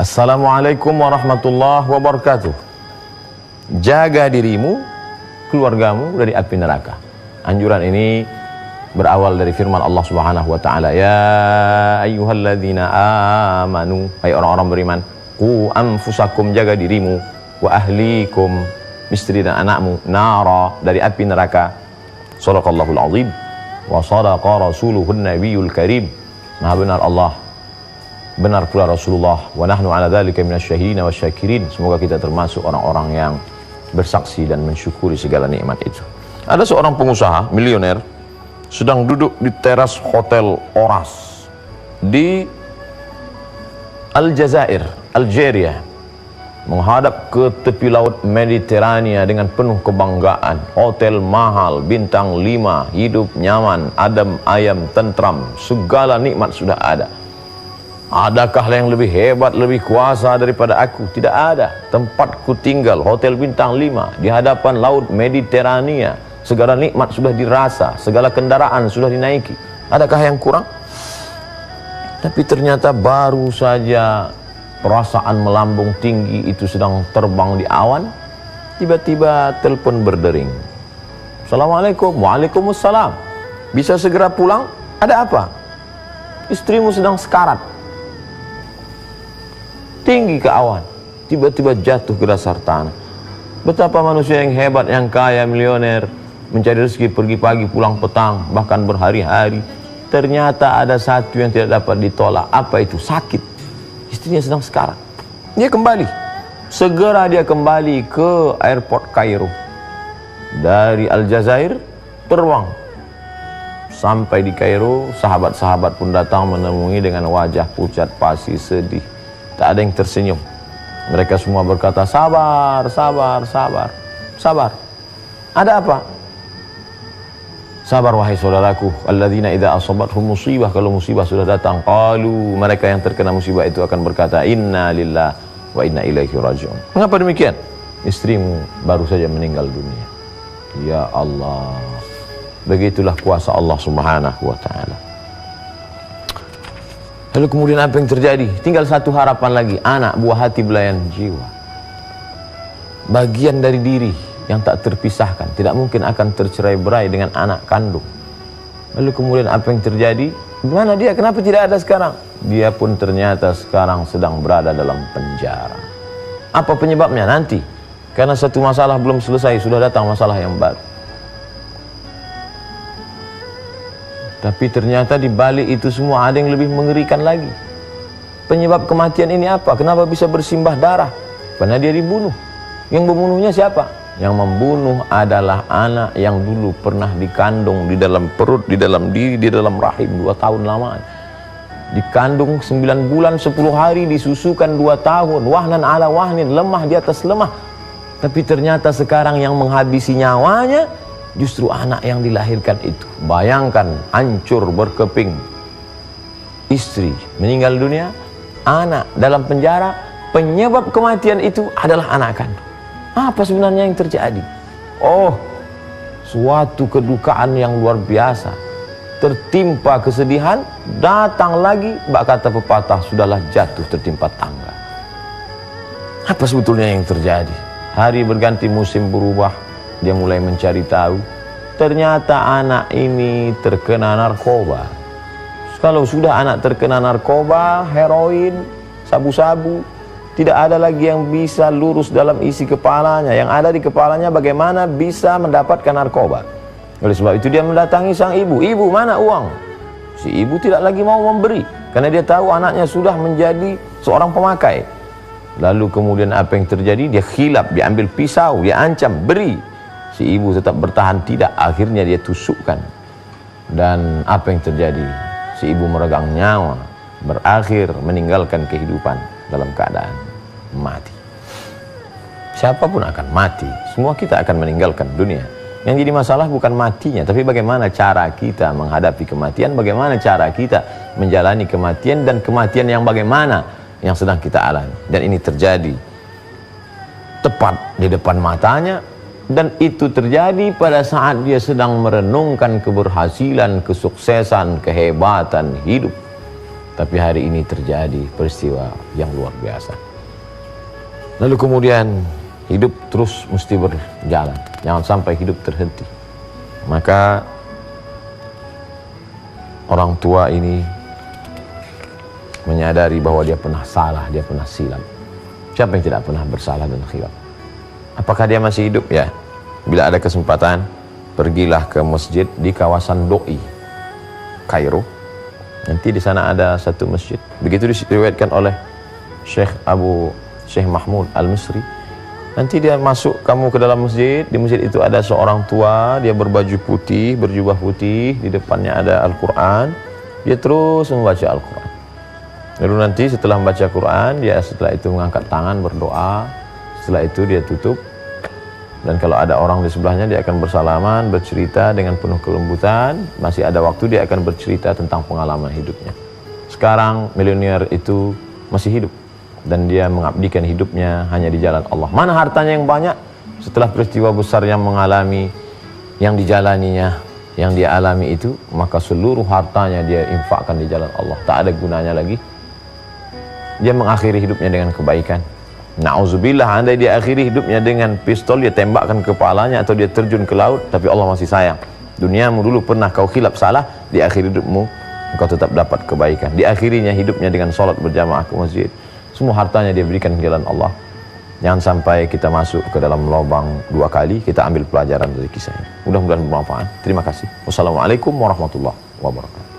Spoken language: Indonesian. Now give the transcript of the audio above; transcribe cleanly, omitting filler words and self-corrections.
Assalamualaikum warahmatullahi wabarakatuh. Jaga dirimu, keluargamu dari api neraka. Anjuran ini berawal dari firman Allah Subhanahu wa taala, ya ayyuhalladzina amanu, hai orang-orang beriman, qu anfusakum, jaga dirimu, wa ahlikum, istri dan anakmu, nara, dari api neraka. Shadaqallahul azim wa shadaqa rasuluhun nabiyul karim. Maha benar Allah, benar pula Rasulullah, wa nahnu ala dzalika minasyahidin wasyakirin. Semoga kita termasuk orang-orang yang bersaksi dan mensyukuri segala nikmat itu. Ada seorang pengusaha miliuner sedang duduk di teras hotel Oras di Aljazair, Algeria, menghadap ke tepi laut Mediterania dengan penuh kebanggaan. Hotel mahal, bintang 5, hidup nyaman, adem ayam, tentram, segala nikmat sudah ada. Adakah yang lebih hebat, lebih kuasa daripada aku? Tidak ada. Tempatku tinggal, hotel bintang 5, di hadapan laut Mediterania. Segala nikmat sudah dirasa, segala kendaraan sudah dinaiki. Adakah yang kurang? Tapi ternyata baru saja perasaan melambung tinggi itu sedang terbang di awan, tiba-tiba telepon berdering. Assalamualaikum. Waalaikumsalam. Bisa segera pulang? Ada apa? Istrimu sedang sekarat. Tinggi ke awan, tiba-tiba jatuh ke dasar tanah. Betapa manusia yang hebat, yang kaya, milioner, mencari rezeki, pergi pagi pulang petang, bahkan berhari-hari. Ternyata ada satu yang tidak dapat ditolak. Apa itu? Sakit. Istrinya sedang sekarat. Dia kembali. Segera dia kembali ke airport Kairo. Dari Aljazair terbang sampai di Kairo. Sahabat-sahabat pun datang menemui dengan wajah pucat pasi, sedih. Tak ada yang tersenyum. Mereka semua berkata, sabar, sabar, sabar, sabar. Ada apa? Sabar wahai saudaraku, alladzina idza asabathum musibah, kalau musibah sudah datang, qalu, mereka yang terkena musibah itu akan berkata, inna lillahi wa inna ilaihi raji'un. Mengapa demikian? Istrimu baru saja meninggal dunia. Ya Allah. Begitulah kuasa Allah Subhanahu wa taala. Lalu kemudian apa yang terjadi? Tinggal satu harapan lagi, anak buah hati belayan jiwa. Bagian dari diri yang tak terpisahkan, tidak mungkin akan tercerai-berai dengan anak kandung. Lalu kemudian apa yang terjadi? Dimana dia? Kenapa tidak ada sekarang? Dia pun ternyata sekarang sedang berada dalam penjara. Apa penyebabnya? Nanti. Karena satu masalah belum selesai, sudah datang masalah yang baru. Tapi ternyata di balik itu semua ada yang lebih mengerikan lagi. Penyebab kematian ini apa? Kenapa bisa bersimbah darah? Karena dia dibunuh. Yang membunuhnya siapa? Yang membunuh adalah anak yang dulu pernah dikandung di dalam perut, di dalam diri, di dalam rahim 2 tahun lamanya. Dikandung 9 bulan 10 hari, disusukan 2 tahun, wahnan ala wahnin, lemah di atas lemah. Tapi ternyata sekarang yang menghabisi nyawanya justru anak yang dilahirkan itu. Bayangkan, hancur berkeping. Istri meninggal dunia, anak dalam penjara. Penyebab kematian itu adalah anak kandung. Apa sebenarnya yang terjadi? Oh, suatu kedukaan yang luar biasa. Tertimpa kesedihan, datang lagi, bak kata pepatah, sudahlah jatuh tertimpa tangga. Apa sebetulnya yang terjadi? Hari berganti, musim berubah. Dia mulai mencari tahu. Ternyata anak ini terkena narkoba. Kalau sudah anak terkena narkoba, heroin, sabu-sabu, tidak ada lagi yang bisa lurus dalam isi kepalanya. Yang ada di kepalanya bagaimana bisa mendapatkan narkoba. Oleh sebab itu dia mendatangi sang ibu. Ibu, mana uang? Si ibu tidak lagi mau memberi, karena dia tahu anaknya sudah menjadi seorang pemakai. Lalu kemudian apa yang terjadi? Dia khilaf, dia ambil pisau, dia ancam, beri. Si ibu tetap bertahan tidak, akhirnya dia tusukkan. Dan apa yang terjadi? Si ibu meregang nyawa, berakhir meninggalkan kehidupan dalam keadaan mati. Siapapun akan mati, semua kita akan meninggalkan dunia. Yang jadi masalah bukan matinya, tapi bagaimana cara kita menghadapi kematian, bagaimana cara kita menjalani kematian, dan kematian yang bagaimana yang sedang kita alami. Dan ini terjadi tepat di depan matanya. Dan itu terjadi pada saat dia sedang merenungkan keberhasilan, kesuksesan, kehebatan hidup. Tapi hari ini terjadi peristiwa yang luar biasa. Lalu kemudian hidup terus mesti berjalan, jangan sampai hidup terhenti. Maka orang tua ini menyadari bahwa dia pernah salah, dia pernah silap. Siapa yang tidak pernah bersalah dan khilaf? Apakah dia masih hidup? Ya. Bila ada kesempatan, pergilah ke masjid di kawasan Doi, Kairo. Nanti di sana ada satu masjid. Begitu diriwayatkan oleh Syekh Mahmud Al-Misri. Nanti dia masuk kamu ke dalam masjid. Di masjid itu ada seorang tua, dia berbaju putih, berjubah putih, di depannya ada Al-Quran. Dia terus membaca Al-Quran. Lalu nanti setelah membaca Quran, dia setelah itu mengangkat tangan berdoa. Setelah itu dia tutup. Dan kalau ada orang di sebelahnya, dia akan bersalaman, bercerita dengan penuh kelembutan. Masih ada waktu, dia akan bercerita tentang pengalaman hidupnya. Sekarang milenial itu masih hidup, dan dia mengabdikan hidupnya hanya di jalan Allah. Mana hartanya yang banyak? Setelah peristiwa besar yang mengalami, yang dijalaninya, yang dia alami itu, maka seluruh hartanya dia infakkan di jalan Allah. Tak ada gunanya lagi. Dia mengakhiri hidupnya dengan kebaikan. Na'udzubillah, andai dia akhiri hidupnya dengan pistol, dia tembakkan kepalanya atau dia terjun ke laut, tapi Allah masih sayang. Duniamu dulu pernah kau khilaf salah, di akhir hidupmu engkau tetap dapat kebaikan. Di akhirinya hidupnya dengan sholat berjamaah ke masjid. Semua hartanya dia berikan ke jalan Allah. Jangan sampai kita masuk ke dalam lubang dua kali. Kita ambil pelajaran dari kisah ini. Mudah-mudahan bermanfaat. Terima kasih. Wassalamualaikum warahmatullahi wabarakatuh.